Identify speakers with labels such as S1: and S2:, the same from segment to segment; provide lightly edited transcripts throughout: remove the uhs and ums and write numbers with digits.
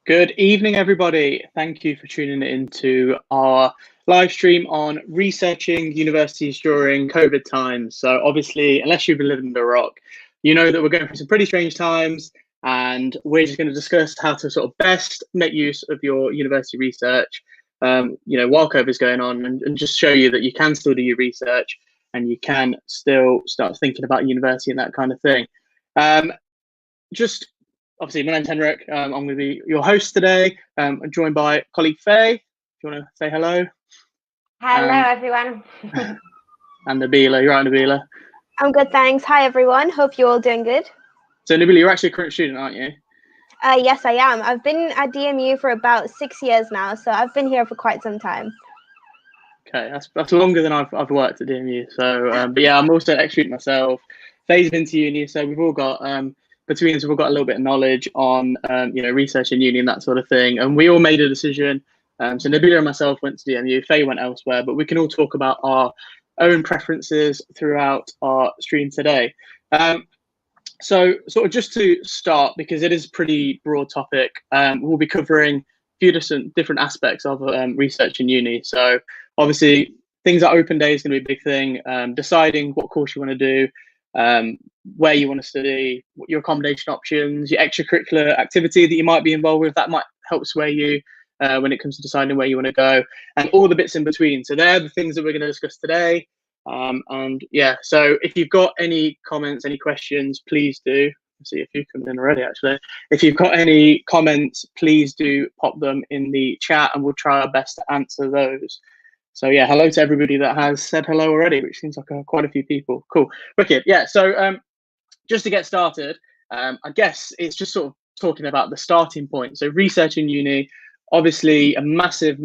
S1: Good evening, everybody. Thank you for tuning in to our live stream on researching universities during COVID times. So obviously, unless you've been living under a rock, you know that we're going through some pretty strange times, and we're just going to discuss how to sort of best make use of your university research, while COVID is going on, and just show you that you can still do your research and you can still start thinking about university and that kind of thing. Just Obviously, my name's Henrik. I'm going to be your host today. I'm joined by colleague Faye. If you want to say hello.
S2: Hello, everyone.
S1: And Nabila. You're right, Nabila.
S3: I'm good, thanks. Hi, everyone. Hope you're all doing good.
S1: So, Nabila, you're actually a current student, aren't you?
S3: Yes, I am. I've been at DMU for about 6 years now, so I've been here for quite some time.
S1: Okay, that's longer than I've worked at DMU. So, but yeah, I'm also an ex-student myself. Faye's been to uni, so we've all got between us, we've got a little bit of knowledge on research in uni and that sort of thing. And we all made a decision. So Nabila and myself went to DMU. Faye went elsewhere, but we can all talk about our own preferences throughout our stream today. So sort of just to start, because it is a pretty broad topic, we'll be covering a few different aspects of research in uni. So obviously, things like open day is going to be a big thing. Deciding what course you want to do, where you want to study, what your accommodation options, your extracurricular activity that you might be involved with, that might help sway you when it comes to deciding where you want to go, and all the bits in between. So they're the things that we're going to discuss today. And yeah, so if you've got any comments, any questions, please do. I see a few coming in already, actually. If you've got any comments, please do pop them in the chat and we'll try our best to answer those. So yeah, hello to everybody that has said hello already, which seems like quite a few people. Cool, wicked. Yeah, so just to get started, I guess it's just sort of talking about the starting point. So research in uni, obviously a massive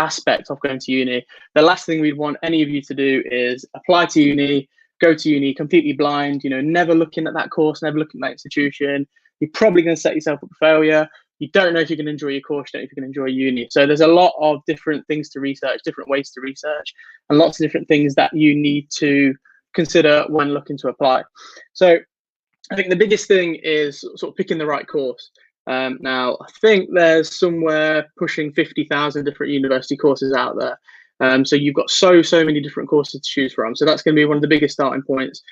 S1: aspect of going to uni. The last thing we'd want any of you to do is apply to uni, go to uni completely blind, never looking at that course, never looking at that institution. You're probably going to set yourself up for failure. You don't know if you're going to enjoy your course, you don't know if you're going to enjoy uni. So there's a lot of different things to research, different ways to research, and lots of different things that you need to consider when looking to apply. So I think the biggest thing is sort of picking the right course. Now, I think there's somewhere pushing 50,000 different university courses out there. So you've got so many different courses to choose from. So that's going to be one of the biggest starting points.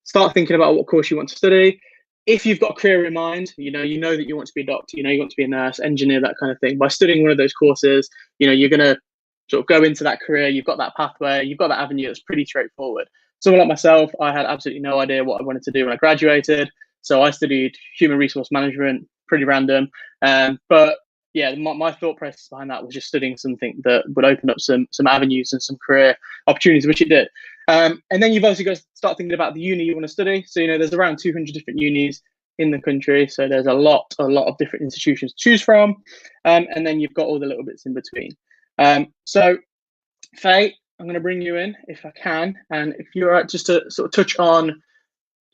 S1: Start thinking about what course you want to study. If you've got a career in mind, you know that you want to be a doctor, you want to be a nurse, engineer, that kind of thing. By studying one of those courses, you're going to sort of go into that career. You've got that pathway, you've got that avenue that's pretty straightforward. Someone like myself, I had absolutely no idea what I wanted to do when I graduated. So I studied human resource management, pretty random. But yeah, my thought process behind that was just studying something that would open up some avenues and some career opportunities, which it did. And then you've also got to start thinking about the uni you want to study. So, there's around 200 different unis in the country. So there's a lot of different institutions to choose from. And then you've got all the little bits in between. So Faye, I'm going to bring you in if I can. And if you're right, just to sort of touch on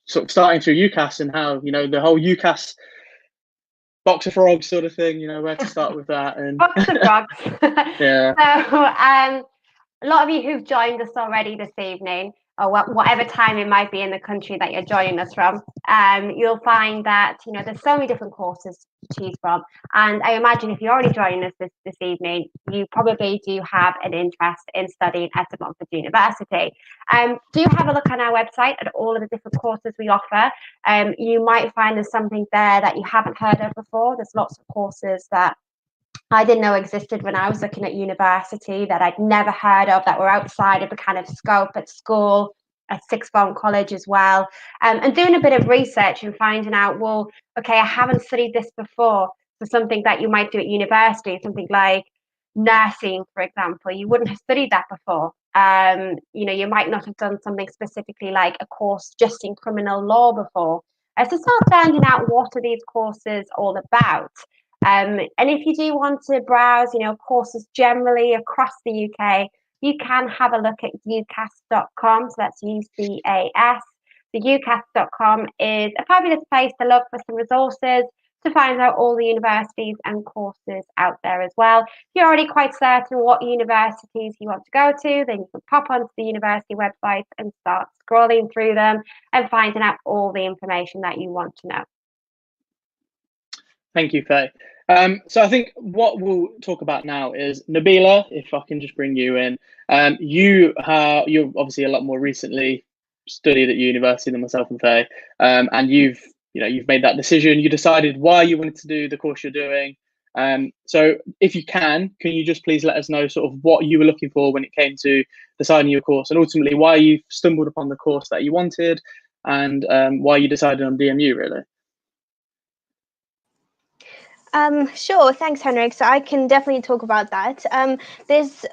S1: sort of starting through UCAS and how, the whole UCAS box of frogs sort of thing, where to start with that. And
S2: box of frogs.
S1: Yeah.
S2: So a lot of you who've joined us already this evening, or whatever time it might be in the country that you're joining us from, you'll find that there's so many different courses to choose from. And I imagine if you're already joining us this evening, you probably do have an interest in studying at Montfort University. Do have a look on our website at all of the different courses we offer. You might find there's something there that you haven't heard of before. There's lots of courses that I didn't know existed when I was looking at university, that I'd never heard of, that were outside of the kind of scope at school, at sixth form college as well. And doing a bit of research and finding out, well, okay, I haven't studied this before. So something that you might do at university, something like nursing, for example, you wouldn't have studied that before. You might not have done something specifically like a course just in criminal law before. So start finding out what are these courses all about. And if you do want to browse, courses generally across the UK, you can have a look at UCAS.com. So that's UCAS. The UCAS.com is a fabulous place to look for some resources, to find out all the universities and courses out there as well. If you're already quite certain what universities you want to go to, then you can pop onto the university website and start scrolling through them and finding out all the information that you want to know.
S1: Thank you, Faye. So I think what we'll talk about now is Nabila, if I can just bring you in. You're obviously a lot more recently studied at university than myself and Faye, and you've made that decision. You decided why you wanted to do the course you're doing. So if you can you just please let us know sort of what you were looking for when it came to deciding your course, and ultimately why you stumbled upon the course that you wanted, and why you decided on DMU, really.
S3: Sure, thanks, Henrik. So I can definitely talk about that. There's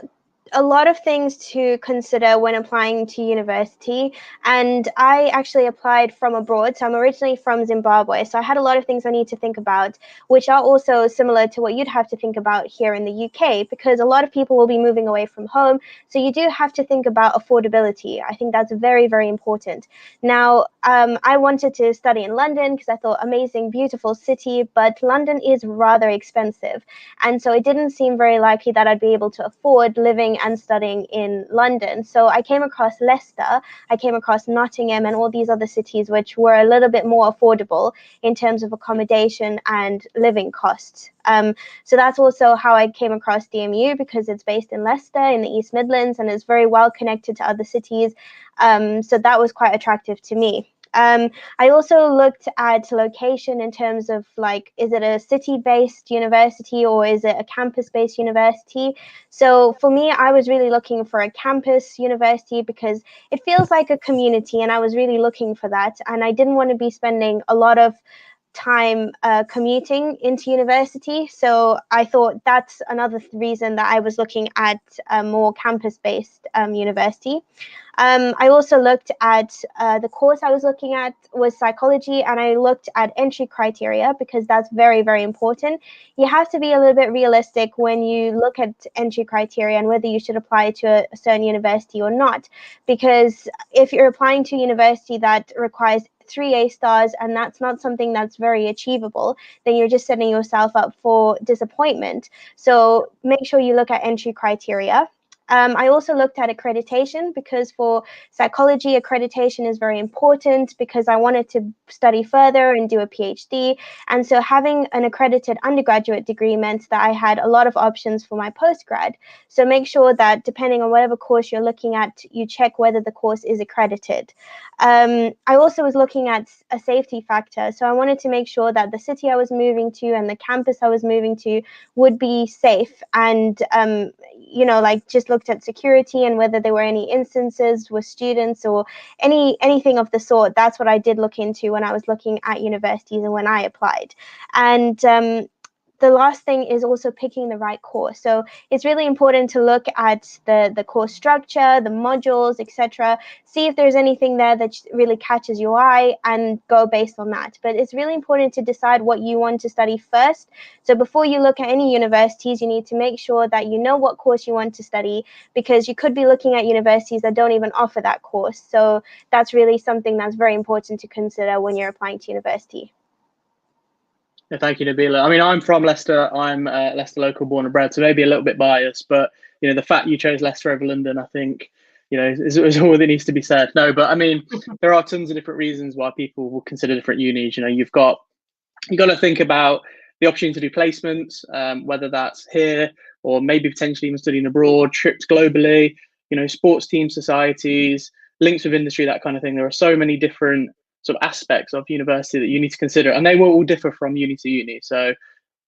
S3: a lot of things to consider when applying to university, and I actually applied from abroad. So I'm originally from Zimbabwe, so I had a lot of things I need to think about, which are also similar to what you'd have to think about here in the UK, because a lot of people will be moving away from home, so you do have to think about affordability. I think that's very, very important. Now, I wanted to study in London because I thought amazing, beautiful city, but London is rather expensive, and so it didn't seem very likely that I'd be able to afford living and studying in London. So I came across Leicester, I came across Nottingham, and all these other cities which were a little bit more affordable in terms of accommodation and living costs. So that's also how I came across DMU, because it's based in Leicester in the East Midlands and is very well connected to other cities. So that was quite attractive to me. I also looked at location in terms of, like, is it a city-based university or is it a campus-based university? So for me, I was really looking for a campus university because it feels like a community, and I was really looking for that. And I didn't want to be spending a lot of time commuting into university. So I thought that's another reason that I was looking at a more campus-based university. I also looked at the course I was looking at was psychology, and I looked at entry criteria because that's very, very important. You have to be a little bit realistic when you look at entry criteria and whether you should apply to a certain university or not, because if you're applying to a university that requires 3 A stars and that's not something that's very achievable, then you're just setting yourself up for disappointment. So make sure you look at entry criteria. I also looked at accreditation because for psychology, accreditation is very important because I wanted to study further and do a PhD. And so having an accredited undergraduate degree meant that I had a lot of options for my postgrad. So make sure that depending on whatever course you're looking at, you check whether the course is accredited. I also was looking at a safety factor. So I wanted to make sure that the city I was moving to and the campus I was moving to would be safe, and like just looked at security and whether there were any instances with students or anything of the sort. That's what I did look into when I was looking at universities and when I applied. And the last thing is also picking the right course. So it's really important to look at the course structure, the modules, etc. See if there's anything there that really catches your eye and go based on that. But it's really important to decide what you want to study first. So before you look at any universities, you need to make sure that you know what course you want to study, because you could be looking at universities that don't even offer that course. So that's really something that's very important to consider when you're applying to university.
S1: Yeah, thank you, Nabila. I mean, I'm from Leicester. I'm Leicester local, born and bred, so maybe a little bit biased. But the fact you chose Leicester over London, I think, is all that needs to be said. No, but I mean, there are tons of different reasons why people will consider different unis. You've got to think about the opportunity to do placements, whether that's here or maybe potentially even studying abroad, trips globally. Sports teams, societies, links with industry, that kind of thing. There are so many different sort of aspects of university that you need to consider, and they will all differ from uni to uni. So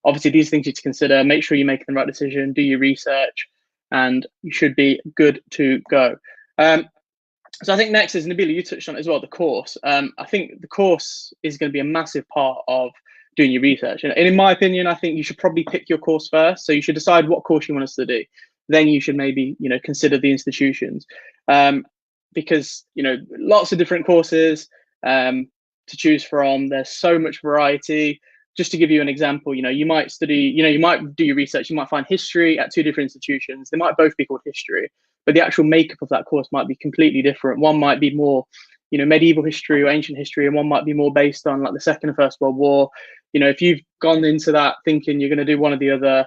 S1: obviously these things you need to consider. Make sure you make the right decision, do your research, and you should be good to go. So I think next is, Nabila, you touched on it as well, the course. I think the course is going to be a massive part of doing your research, and in my opinion, I think you should probably pick your course first. So you should decide what course you want to study, then you should maybe consider the institutions, because lots of different courses to choose from. There's so much variety. Just to give you an example, you might study, you might do your research, you might find history at 2 different institutions. They might both be called history, but the actual makeup of that course might be completely different. One might be more, medieval history or ancient history, and one might be more based on like the Second and First World War. If you've gone into that thinking you're going to do one or the other,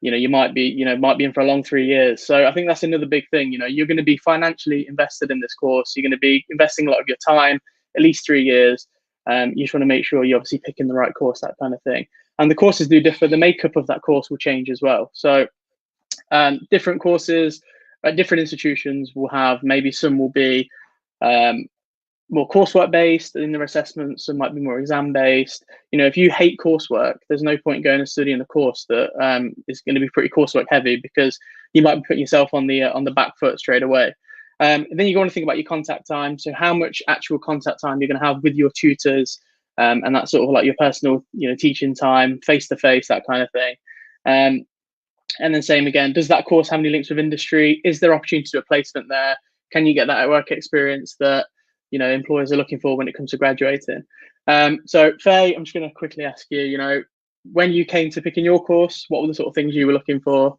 S1: you might be in for a long 3 years. So I think that's another big thing. You're going to be financially invested in this course. You're going to be investing a lot of your time, at least 3 years. You just want to make sure you're obviously picking the right course, that kind of thing. and the courses do differ. The makeup of that course will change as well. So different courses at different institutions will have, maybe some will be more coursework based in their assessments, some might be more exam based. If you hate coursework, there's no point going and studying a course that is going to be pretty coursework heavy, because you might be putting yourself on the back foot straight away. Then you want to think about your contact time. So how much actual contact time you're going to have with your tutors, and that's sort of like your personal, teaching time, face to face, that kind of thing. And then same again, does that course have any links with industry? Is there opportunity to do a placement there? Can you get that work experience that employers are looking for when it comes to graduating? So Faye, I'm just going to quickly ask you, when you came to picking your course, what were the sort of things you were looking for?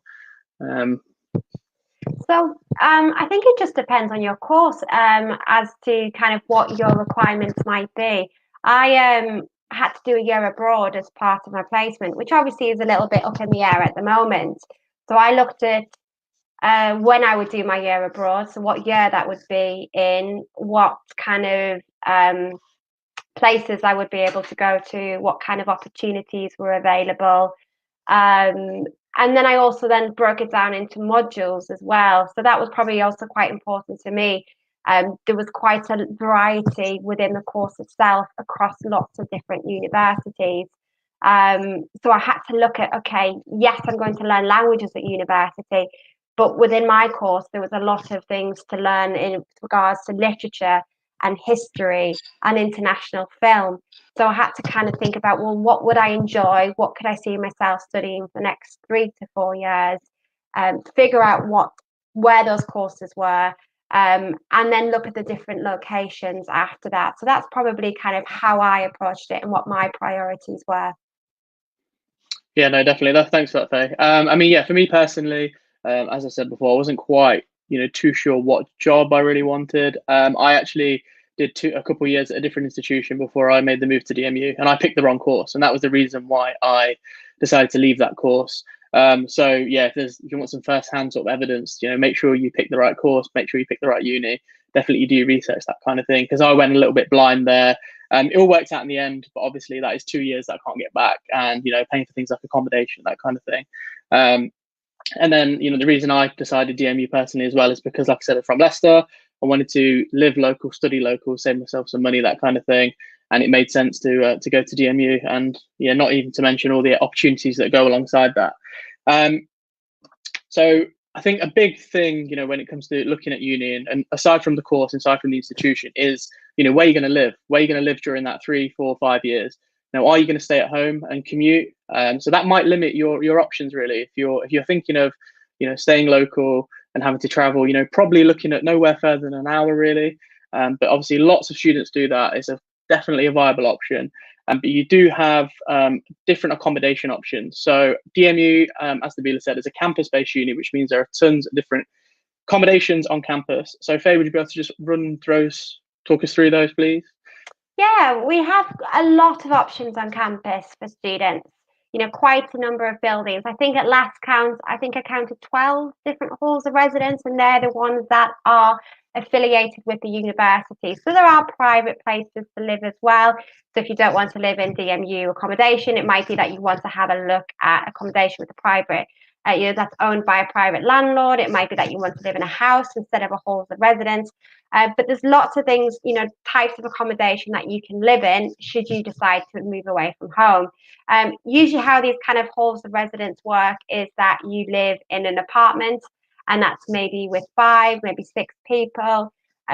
S2: So I think it just depends on your course as to kind of what your requirements might be. I had to do a year abroad as part of my placement, which obviously is a little bit up in the air at the moment. So I looked at when I would do my year abroad, so what year that would be in, what kind of places I would be able to go to, what kind of opportunities were available. And then I also then broke it down into modules as well. So that was probably also quite important to me. There was quite a variety within the course itself across lots of different universities. So I had to look at, okay, yes, I'm going to learn languages at university, but within my course, there was a lot of things to learn in regards to literature and history and international film. So I had to kind of think about, well, what would I enjoy? What could I see myself studying for the next 3 to 4 years? Figure out where those courses were, and then look at the different locations after that. So that's probably kind of how I approached it and what my priorities were.
S1: Yeah, no, definitely. Thanks for that, Faye. I mean, yeah, for me personally, as I said before, I wasn't quite, too sure what job I really wanted. I actually did a couple of years at a different institution before I made the move to DMU, and I picked the wrong course, and that was the reason why I decided to leave that course. So yeah, if you want some first-hand sort of evidence, make sure you pick the right course, make sure you pick the right uni. Definitely do research, that kind of thing, because I went a little bit blind there. It all worked out in the end, but obviously that is 2 years that I can't get back, and paying for things like accommodation, that kind of thing. And then the reason I decided DMU personally as well is because, like I said, I'm from Leicester. I wanted to live local, study local, save myself some money, that kind of thing, and it made sense to go to DMU, and not even to mention all the opportunities that go alongside that. So I think a big thing, when it comes to looking at uni, and aside from the course, aside from the institution, is where you're going to live. Where you're going to live during that 3, 4, 5 years. Now, are you going to stay at home and commute? So that might limit your options, really. If you're thinking of staying local and having to travel, probably looking at nowhere further than an hour, really. But obviously, lots of students do that. It's definitely a viable option. But you do have different accommodation options. So DMU, as Nabila said, is a campus-based uni, which means there are tons of different accommodations on campus. So Faye, would you be able to just talk us through those, please?
S2: Yeah, we have a lot of options on campus for students. Quite a number of buildings. I think at last count, I counted 12 different halls of residence, and they're the ones that are affiliated with the university. So there are private places to live as well. So if you don't want to live in DMU accommodation, it might be that you want to have a look at accommodation with a private, that's owned by a private landlord. It might be that you want to live in a house instead of a halls of residence. But there's lots of things, types of accommodation that you can live in should you decide to move away from home. Usually how these kind of halls of residence work is that you live in an apartment, and that's maybe with 5, maybe 6 people.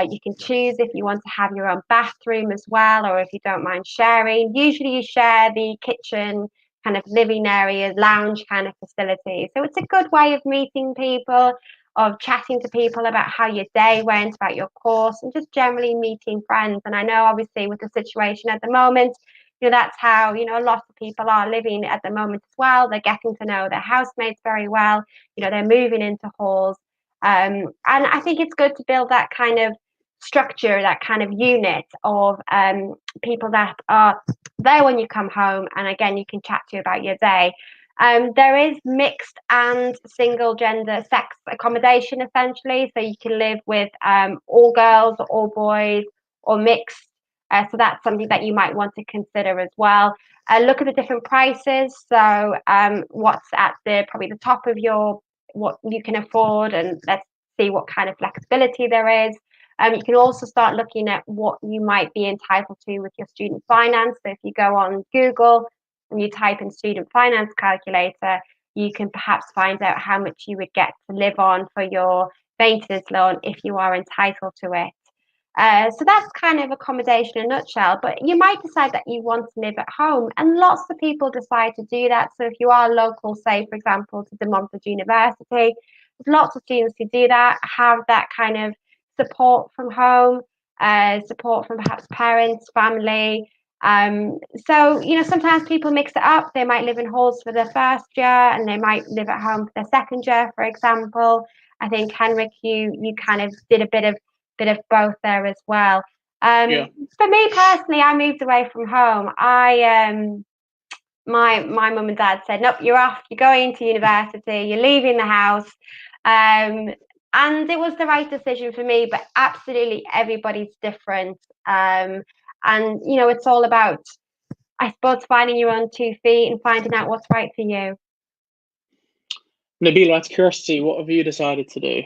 S2: You can choose if you want to have your own bathroom as well, or if you don't mind sharing. Usually you share the kitchen, kind of living area, lounge kind of facility. So it's a good way of meeting people, of chatting to people about how your day went, about your course, and just generally meeting friends. And I know obviously with the situation at the moment, that's how, a lot of people are living at the moment as well. They're getting to know their housemates very well. They're moving into halls. And I think it's good to build that kind of structure, that kind of unit of people that are there when you come home. And again, you can chat to you about your day. There is mixed and single gender sex accommodation, essentially. So you can live with all girls, or all boys, or mixed. So that's something that you might want to consider as well. Look at the different prices. So what's at probably the top of what you can afford, and let's see what kind of flexibility there is. You can also start looking at what you might be entitled to with your student finance. So if you go on Google and you type in student finance calculator, you can perhaps find out how much you would get to live on for your maintenance loan if you are entitled to it. So that's kind of accommodation in a nutshell, but you might decide that you want to live at home, and lots of people decide to do that. So if you are local, say, for example, to the Montfort University, there's lots of students who do that, have that kind of support from home, support from perhaps parents, family. So, sometimes people mix it up. They might live in halls for their first year and they might live at home for their second year, for example. I think, Henrik, you kind of did a bit of both there as well.
S1: Yeah.
S2: For me personally, I moved away from home. My mum and dad said, nope, you're off, you're going to university, you're leaving the house. And it was the right decision for me, but absolutely everybody's different. And it's all about, I suppose, finding your own 2 feet and finding out what's right for you.
S1: Nabila, out of curiosity, what have you decided to do?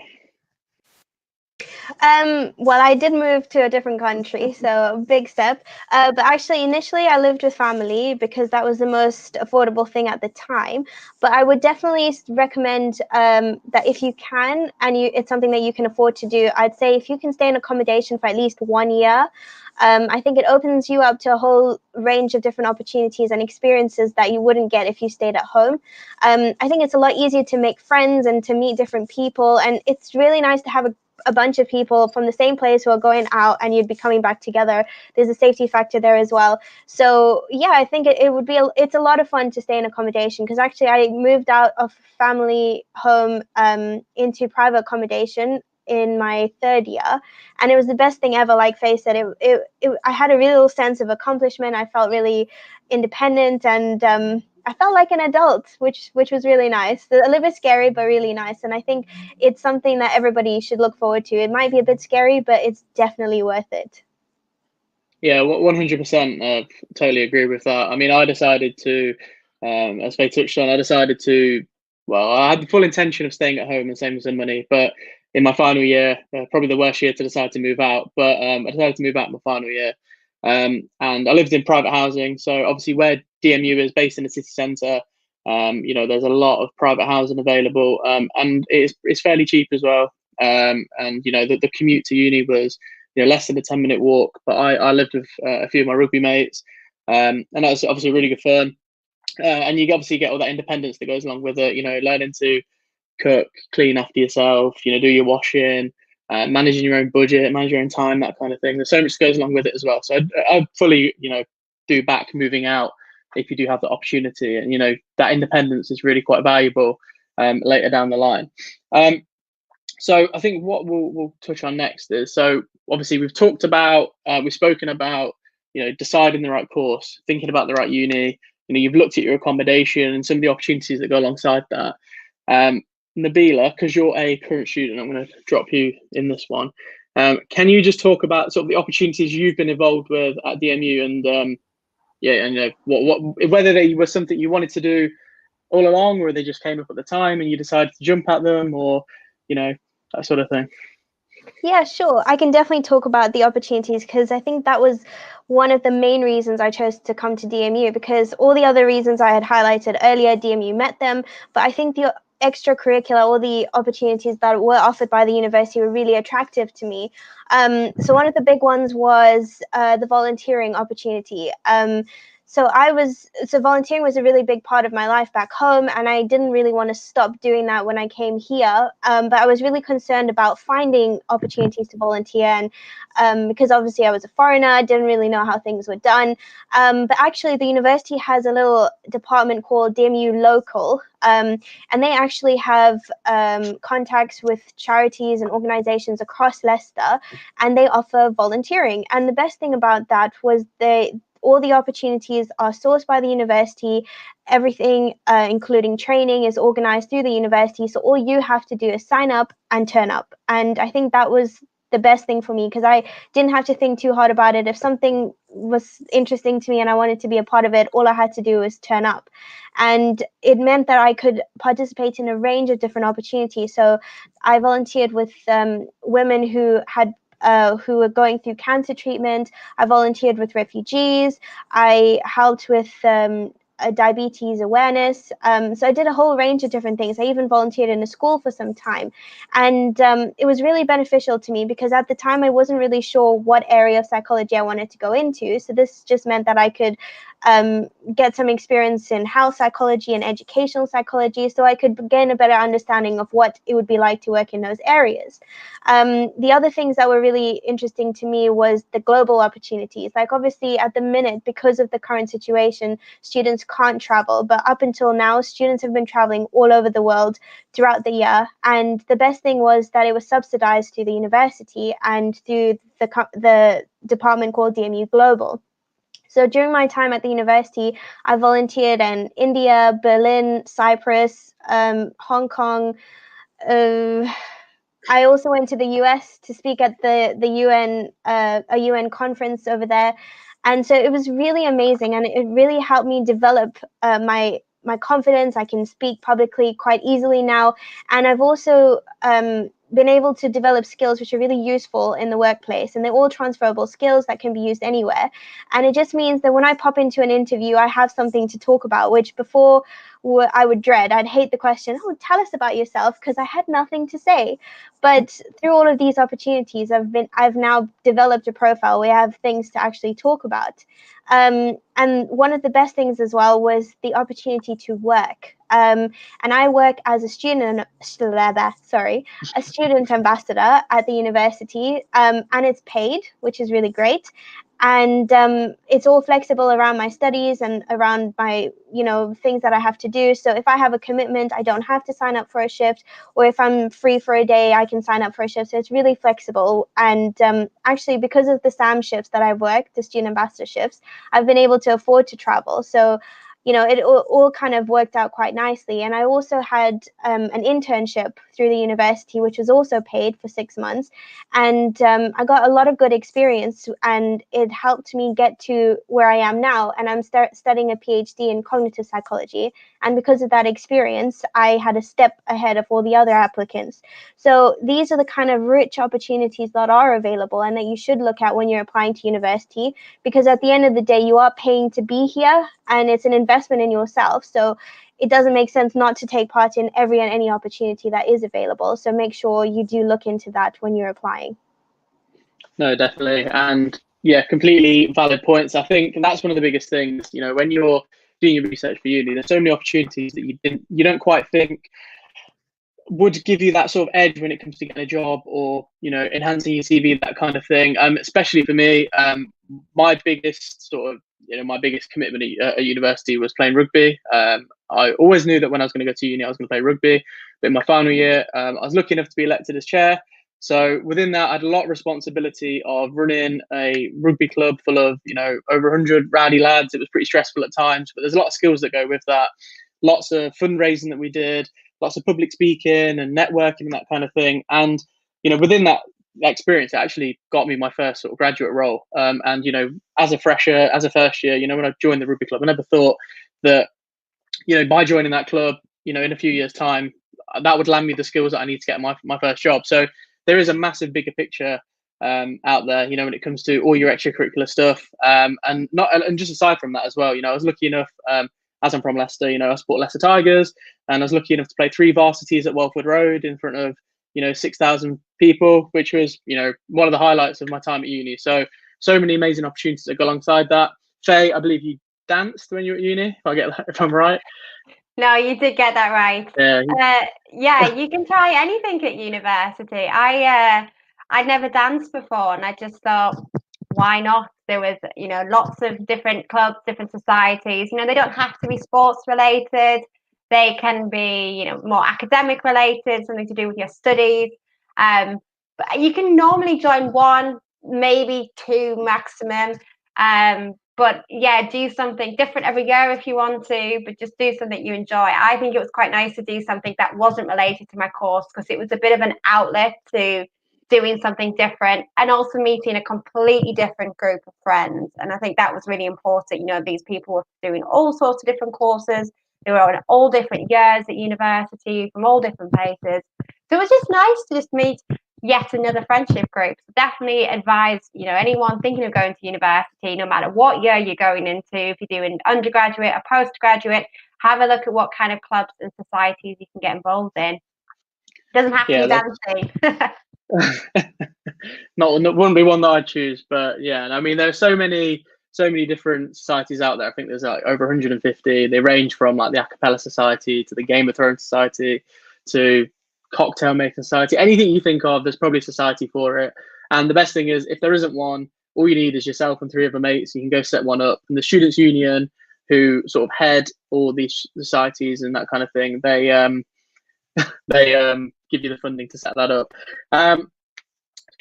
S3: Well, I did move to a different country, so a big step. But actually, initially, I lived with family because that was the most affordable thing at the time. But I would definitely recommend that if you can, and it's something that you can afford to do, I'd say if you can stay in accommodation for at least 1 year, I think it opens you up to a whole range of different opportunities and experiences that you wouldn't get if you stayed at home. I think it's a lot easier to make friends and to meet different people, and it's really nice to have a bunch of people from the same place who are going out and you'd be coming back together. There's a safety factor there as well. So yeah, I think it's a lot of fun to stay in accommodation, because actually I moved out of family home into private accommodation in my 3rd year, and it was the best thing ever. Like Faye said, I had a real sense of accomplishment. I felt really independent, and I felt like an adult, which was really nice. A little bit scary, but really nice. And I think it's something that everybody should look forward to. It might be a bit scary, but it's definitely worth it.
S1: Yeah, 100%. Totally agree with that. I mean, I decided to, as Faye touched on, I had the full intention of staying at home and saving some money, but in my final year, probably the worst year to decide to move out, but I decided to move out in my final year. And I lived in private housing. So obviously where DMU is based in the city centre, there's a lot of private housing available, and it's fairly cheap as well. And, the commute to uni was, less than a 10-minute walk. But I lived with a few of my rugby mates, and that was obviously really good fun. And you obviously get all that independence that goes along with it, learning to cook, clean after yourself, do your washing, managing your own budget, manage your own time, that kind of thing. There's so much that goes along with it as well. So I'd fully, do back moving out if you do have the opportunity. And, that independence is really quite valuable later down the line. So I think what we'll touch on next is, so obviously we've spoken about, deciding the right course, thinking about the right uni, you've looked at your accommodation and some of the opportunities that go alongside that. Nabila, because you're a current student, I'm going to drop you in this one. Can you just talk about sort of the opportunities you've been involved with at DMU, and whether they were something you wanted to do all along, or they just came up at the time and you decided to jump at them, or that sort of thing?
S3: Yeah, sure. I can definitely talk about the opportunities, because I think that was one of the main reasons I chose to come to DMU, because all the other reasons I had highlighted earlier, DMU met them. But I think the extracurricular, all the opportunities that were offered by the university were really attractive to me. So one of the big ones was the volunteering opportunity. So volunteering was a really big part of my life back home, and I didn't really want to stop doing that when I came here. But I was really concerned about finding opportunities to volunteer, and because obviously I was a foreigner, I didn't really know how things were done. But actually, the university has a little department called DMU Local, and they actually have contacts with charities and organizations across Leicester, and they offer volunteering. And the best thing about that was all the opportunities are sourced by the university. Everything, including training, is organized through the university. So all you have to do is sign up and turn up. And I think that was the best thing for me, because I didn't have to think too hard about it. If something was interesting to me and I wanted to be a part of it, all I had to do was turn up. And it meant that I could participate in a range of different opportunities. So I volunteered with women who were going through cancer treatment. I volunteered with refugees. I helped with diabetes awareness. So I did a whole range of different things. I even volunteered in a school for some time. And it was really beneficial to me, because at the time I wasn't really sure what area of psychology I wanted to go into. So this just meant that I could get some experience in health psychology and educational psychology, so I could gain a better understanding of what it would be like to work in those areas. The other things that were really interesting to me was the global opportunities. Like, obviously at the minute, because of the current situation, students can't travel, but up until now, students have been traveling all over the world throughout the year. And the best thing was that it was subsidized through the university and through the department called DMU Global. So during my time at the university, I volunteered in India, Berlin, Cyprus, Hong Kong. I also went to the US to speak at the UN, a UN conference over there. And so it was really amazing, and it really helped me develop my confidence. I can speak publicly quite easily now. And I've also been able to develop skills which are really useful in the workplace, and they're all transferable skills that can be used anywhere. And it just means that when I pop into an interview, I have something to talk about, which before I would dread. I'd hate the question, oh, tell us about yourself, because I had nothing to say. But through all of these opportunities, I've now developed a profile where I have things to actually talk about. And one of the best things as well was the opportunity to work. And I work as a student ambassador at the university, and it's paid, which is really great. And it's all flexible around my studies and around my, things that I have to do. So if I have a commitment, I don't have to sign up for a shift, or if I'm free for a day, I can sign up for a shift. So it's really flexible. And actually, because of the SAM shifts that I've worked, the student ambassador shifts, I've been able to afford to travel. So it all kind of worked out quite nicely. And I also had an internship through the university, which was also paid for 6 months. And I got a lot of good experience, and it helped me get to where I am now. And I'm studying a PhD in cognitive psychology. And because of that experience, I had a step ahead of all the other applicants. So these are the kind of rich opportunities that are available and that you should look at when you're applying to university, because at the end of the day, you are paying to be here, and it's an investment in yourself. So it doesn't make sense not to take part in every and any opportunity that is available. So make sure you do look into that when you're applying.
S1: No, definitely. And yeah, completely valid points. I think that's one of the biggest things, when you're doing your research for uni, there's so many opportunities that you don't quite think would give you that sort of edge when it comes to getting a job, or enhancing your CV, that kind of thing. Especially for me, my biggest commitment at university was playing rugby. I always knew that when I was going to go to uni, I was going to play rugby. But in my final year, I was lucky enough to be elected as chair. So within that, I had a lot of responsibility of running a rugby club full of, over 100 rowdy lads. It was pretty stressful at times, but there's a lot of skills that go with that. Lots of fundraising that we did, lots of public speaking and networking and that kind of thing. And, within that experience, it actually got me my first sort of graduate role. And, as a first year, when I joined the rugby club, I never thought that, by joining that club, in a few years' time, that would land me the skills that I need to get my first job. So there is a massive bigger picture out there, when it comes to all your extracurricular stuff. And just aside from that as well, I was lucky enough, as I'm from Leicester, I support Leicester Tigers, and I was lucky enough to play 3 varsities at Welford Road in front of 6,000 people, which was one of the highlights of my time at uni. So many amazing opportunities that go alongside that. Faye, I believe you danced when you were at uni, if I'm right.
S2: No, you did get that right.
S1: Yeah,
S2: you can try anything at university. I'd never danced before, and I just thought, why not? There was, lots of different clubs, different societies. They don't have to be sports related. They can be, more academic related, something to do with your studies. But you can normally join 1, maybe 2 maximum. But yeah, do something different every year if you want to, but just do something you enjoy. I think it was quite nice to do something that wasn't related to my course, because it was a bit of an outlet to doing something different, and also meeting a completely different group of friends. And I think that was really important. You know, these people were doing all sorts of different courses. They were on all different years at university from all different places. So it was just nice to just meet yet another friendship group. So definitely advise, you know, anyone thinking of going to university, no matter what year you're going into, if you're doing undergraduate or postgraduate, have a look at what kind of clubs and societies you can get involved in. Doesn't have to be dancing.
S1: not wouldn't be one that I'd choose, but yeah, I mean, there's so many different societies out there. I think there's like over 150. They range from like the a cappella society to the Game of Thrones society to cocktail making society. Anything you think of, there's probably a society for it. And the best thing is, if there isn't one, all you need is yourself and 3 other mates. You can go set one up. And the Students' Union, who sort of head all these societies and that kind of thing, they give you the funding to set that up.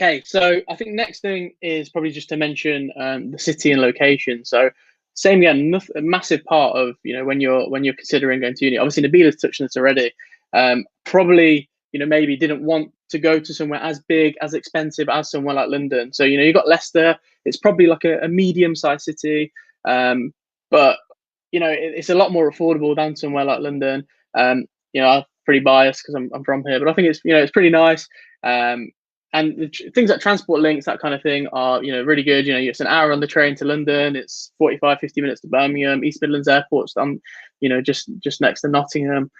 S1: Okay, so I think next thing is probably just to mention the city and location. So same again, a massive part of, you know, when you're considering going to uni. Obviously, Nabila's touched on this already. Probably, you know, maybe didn't want to go to somewhere as big, as expensive as somewhere like London. So, you know, you've got Leicester. It's probably like a medium-sized city, but you know, it's a lot more affordable than somewhere like London. You know, I'm pretty biased because I'm from here, but I think it's, you know, it's pretty nice. And things like transport links, that kind of thing, are, you know, really good. You know, it's an hour on the train to London. It's 45, 50 minutes to Birmingham. East Midlands Airport's you know, just next to Nottingham.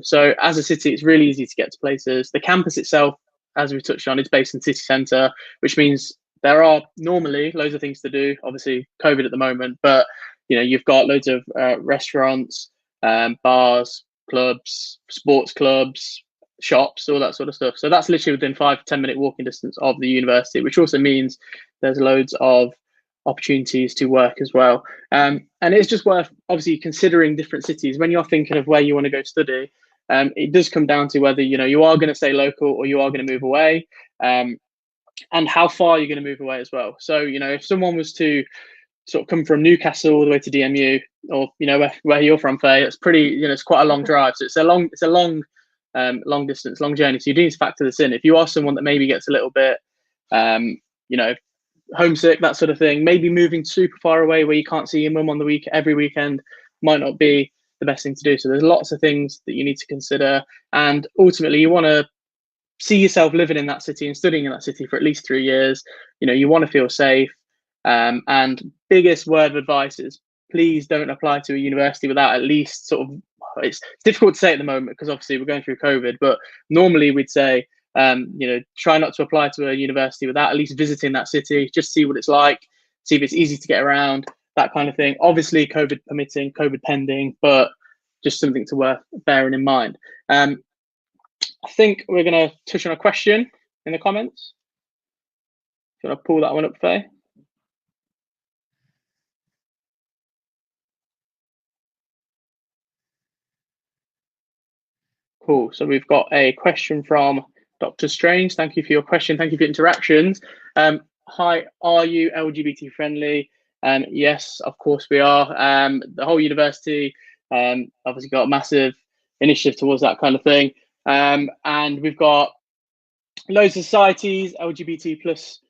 S1: So as a city, it's really easy to get to places. The campus itself, as we touched on, is based in city centre, which means there are normally loads of things to do. Obviously, COVID at the moment, but you know, you've got loads of restaurants, bars, clubs, sports clubs, shops, all that sort of stuff. So that's literally within 5 to 10 minute walking distance of the university, which also means there's loads of opportunities to work as well. And it's just worth obviously considering different cities when you're thinking of where you want to go study. It does come down to whether, you know, you are going to stay local or you are going to move away, and how far you're going to move away as well. So, you know, if someone was to sort of come from Newcastle all the way to DMU, or, you know, where you're from, Faye, it's pretty, you know, it's quite a long drive. So it's a long distance, long journey. So you do need to factor this in. If you are someone that maybe gets a little bit, you know, homesick, that sort of thing, maybe moving super far away where you can't see your mum on the every weekend might not be the best thing to do. So there's lots of things that you need to consider. And ultimately, you want to see yourself living in that city and studying in that city for at least 3 years. You know, you want to feel safe. And biggest word of advice is, please don't apply to a university without at least sort of, it's difficult to say at the moment because obviously we're going through COVID, but normally we'd say, you know, try not to apply to a university without at least visiting that city, just see what it's like, see if it's easy to get around, that kind of thing. Obviously, COVID permitting, COVID pending, but just something to worth bearing in mind. I think we're going to touch on a question in the comments. Do you want to pull that one up, Faye? Cool. So we've got a question from Dr. Strange. Thank you for your question. Thank you for your interactions. Hi, are you LGBT friendly? Yes, of course we are. The whole university obviously got a massive initiative towards that kind of thing. And we've got loads of societies, LGBT plus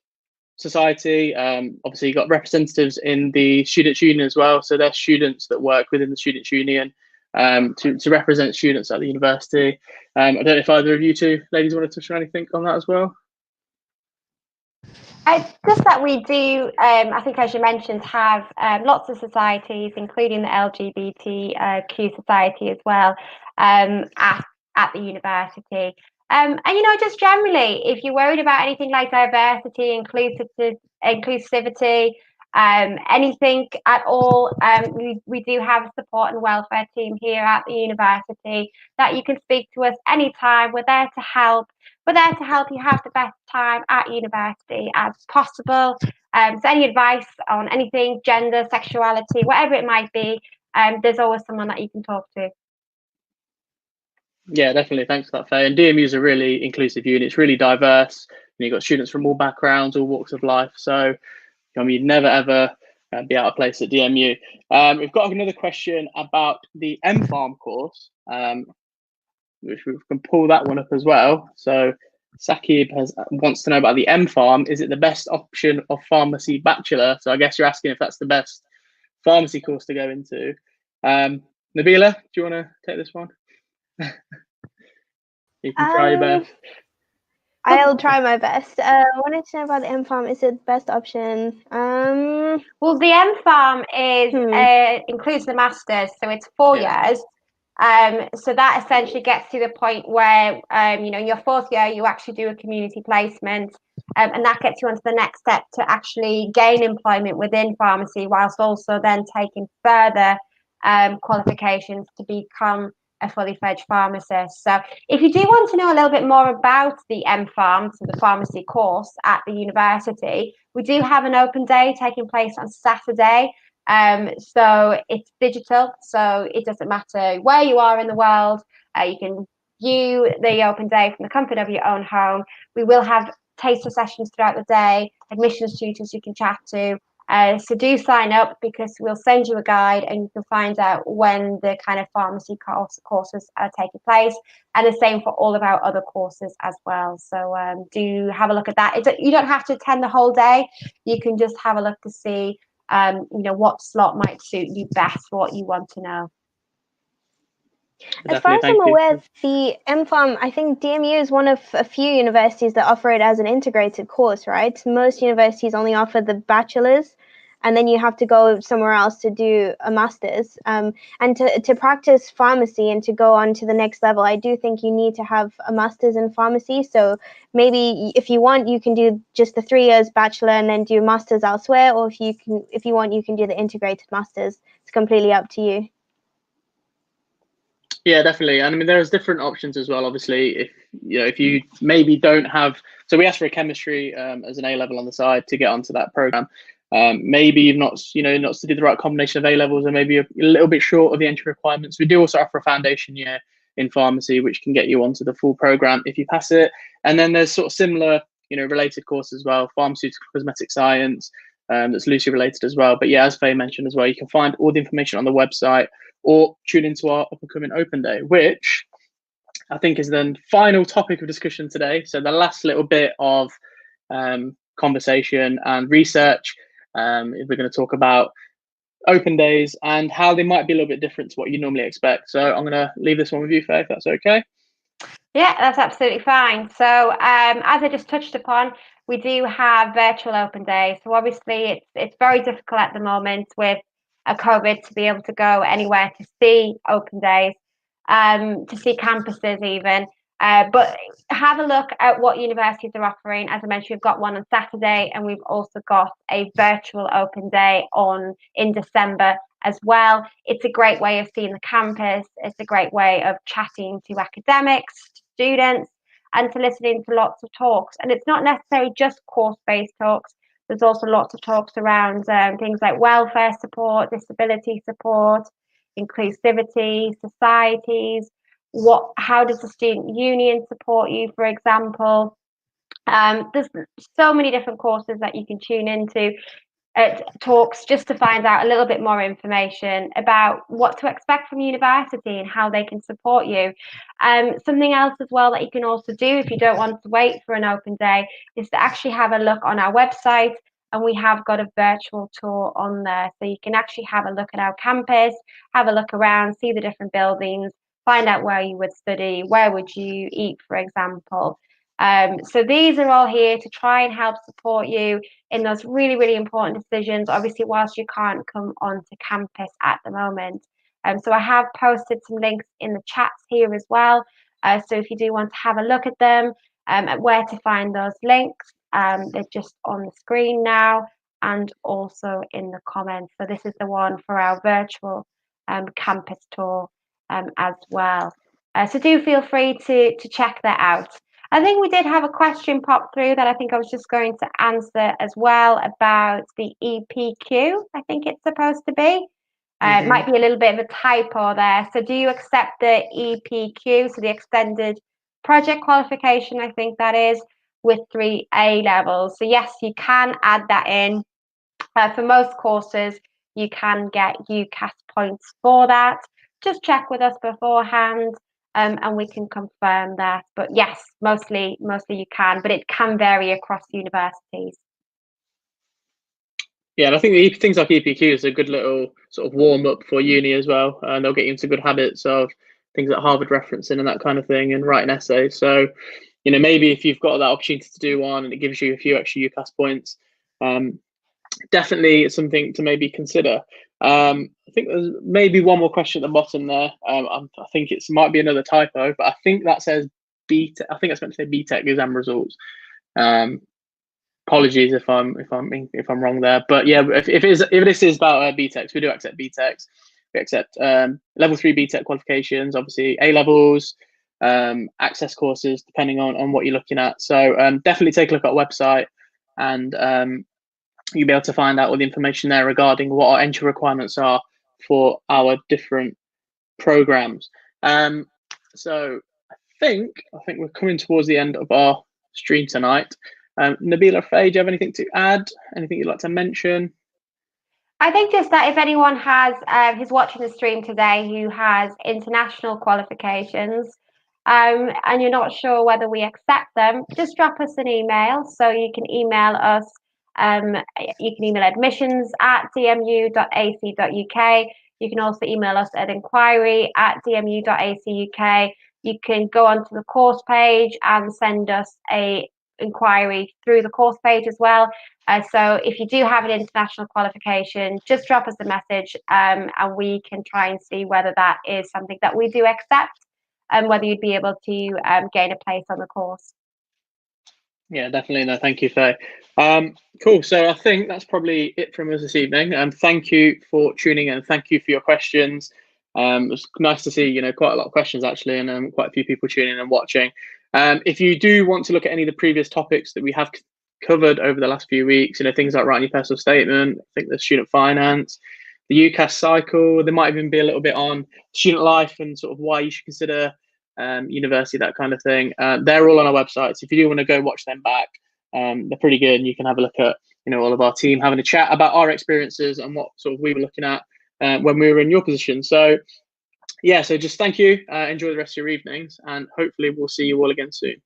S1: society. Obviously you've got representatives in the Students' Union as well. So they're students that work within the Students' Union to represent students at the university. I don't know if either of you two ladies want to touch on anything on that as well.
S2: Just that we do, I think, as you mentioned, have lots of societies, including the LGBTQ society as well, at the university. And, you know, just generally, if you're worried about anything like diversity, inclusivity, anything at all, we do have a support and welfare team here at the university that you can speak to us anytime. We're there to help. We're there to help you have the best time at university as possible. So any advice on anything, gender, sexuality, whatever it might be, there's always someone that you can talk to.
S1: Yeah, definitely. Thanks for that, Faye. And DMU is a really inclusive unit. It's really diverse. You've got students from all backgrounds, all walks of life. So, I mean, you'd never, ever be out of place at DMU. We've got another question about the MPharm course, which we can pull that one up as well. So Sakib wants to know about the M-Pharm. Is it the best option of pharmacy bachelor? So I guess you're asking if that's the best pharmacy course to go into. Nabila, do you want to take this one? You can try your best.
S3: I'll try my best. I wanted to know about the M-Pharm. Is it the best option?
S2: Well, the M-Pharm is includes the masters, so it's 4 years. So that essentially gets to the point where, you know, in your 4th year, you actually do a community placement, and that gets you onto the next step to actually gain employment within pharmacy, whilst also then taking further qualifications to become a fully fledged pharmacist. So if you do want to know a little bit more about the M-Pharm, so the pharmacy course at the university, we do have an open day taking place on Saturday. So it's digital, so it doesn't matter where you are in the world. You can view the open day from the comfort of your own home. We will have taster sessions throughout the day, admissions tutors you can chat to. So do sign up, because we'll send you a guide and you can find out when the kind of pharmacy courses are taking place, and the same for all of our other courses as well. So do have a look at that. You don't have to attend the whole day. You can just have a look to see you know, what slot might suit you best, what you want to know.
S3: As far as I'm aware, the M-Pharm, I think DMU is one of a few universities that offer it as an integrated course, right? Most universities only offer the bachelor's, and then you have to go somewhere else to do a master's. And to practice pharmacy and to go on to the next level, I do think you need to have a master's in pharmacy. So maybe if you want, you can do just the 3 years bachelor and then do master's elsewhere, or if you want, you can do the integrated master's. It's completely up to you.
S1: Yeah, definitely. And I mean, there's different options as well. Obviously, if you maybe don't have, so we asked for a chemistry as an A level on the side to get onto that program. Maybe you've not studied the right combination of A levels, or maybe you're a little bit short of the entry requirements. We do also offer a foundation year in pharmacy, which can get you onto the full program if you pass it. And then there's sort of similar, related courses as well, pharmaceutical cosmetic science, that's loosely related as well. But yeah, as Faye mentioned as well, you can find all the information on the website, or tune into our upcoming open day, which I think is the final topic of discussion today. So the last little bit of conversation and research, we're going to talk about open days and how they might be a little bit different to what you normally expect. So I'm going to leave this one with you, Faye, if that's okay.
S2: Yeah, that's absolutely fine. So as I just touched upon, we do have virtual open days. So obviously it's very difficult at the moment with a COVID to be able to go anywhere to see open days, to see campuses even. But have a look at what universities are offering. As I mentioned, we've got one on Saturday, and we've also got a virtual open day in December as well. It's a great way of seeing the campus. It's a great way of chatting to academics, to students, and to listening to lots of talks. And it's not necessarily just course-based talks. There's also lots of talks around things like welfare support, disability support, inclusivity, societies. How does the student union support you, for example? There's so many different courses that you can tune into, talks, just to find out a little bit more information about what to expect from university and how they can support you. Something else as well that you can also do if you don't want to wait for an open day is to actually have a look on our website, and we have got a virtual tour on there, so you can actually have a look at our campus, have a look around, see the different buildings, find out where you would study, where would you eat, for example. So these are all here to try and help support you in those really, really important decisions, obviously, whilst you can't come onto campus at the moment. So I have posted some links in the chats here as well. So if you do want to have a look at them, at where to find those links, they're just on the screen now and also in the comments. So this is the one for our virtual campus tour as well. So do feel free to check that out. I think we did have a question pop through that I think I was just going to answer as well about the EPQ, I think it's supposed to be. It might be a little bit of a typo there. So do you accept the EPQ, so the extended project qualification, I think that is, with 3 A levels? So yes, you can add that in. For most courses, you can get UCAS points for that. Just check with us beforehand. and we can confirm that. But yes, mostly you can, but it can vary across universities.
S1: Yeah, and I think the things like EPQ is a good little sort of warm up for uni as well, and they'll get you into good habits of things like Harvard referencing and that kind of thing, and writing essays. So, you know, maybe if you've got that opportunity to do one and it gives you a few extra UCAS points, definitely something to maybe consider. I think there's maybe one more question at the bottom there. I think it might be another typo, but I think that says BTEC. I think it's meant to say BTEC exam results. Apologies if I'm wrong there, but yeah, if this is about BTECs, we do accept BTECs. We accept level 3 BTEC qualifications, obviously A levels, access courses, depending on what you're looking at. So definitely take a look at our website, and you'll be able to find out all the information there regarding what our entry requirements are for our different programs. So I think we're coming towards the end of our stream tonight. Nabila, Faye, do you have anything to add? Anything you'd like to mention?
S2: I think just that if anyone has who's watching the stream today who has international qualifications, and you're not sure whether we accept them, just drop us an email. So you can email us. You can email admissions@dmu.ac.uk. You can also email us at inquiry@dmu.ac.uk. You can go onto the course page and send us a inquiry through the course page as well. So if you do have an international qualification, just drop us a message, and we can try and see whether that is something that we do accept, and whether you'd be able to gain a place on the course.
S1: Yeah, definitely. No, thank you, Faye. Cool. So I think that's probably it from us this evening. Thank you for tuning in. Thank you for your questions. It was nice to see, you know, quite a lot of questions actually, and quite a few people tuning in and watching. If you do want to look at any of the previous topics that we have covered over the last few weeks, you know, things like writing your personal statement, I think the student finance, the UCAS cycle, there might even be a little bit on student life and sort of why you should consider university, that kind of thing. They're all on our website, so if you do want to go watch them back, they're pretty good, and you can have a look at, you know, all of our team having a chat about our experiences and what sort of we were looking at when we were in your position. So yeah, so just thank you, enjoy the rest of your evenings, and hopefully we'll see you all again soon.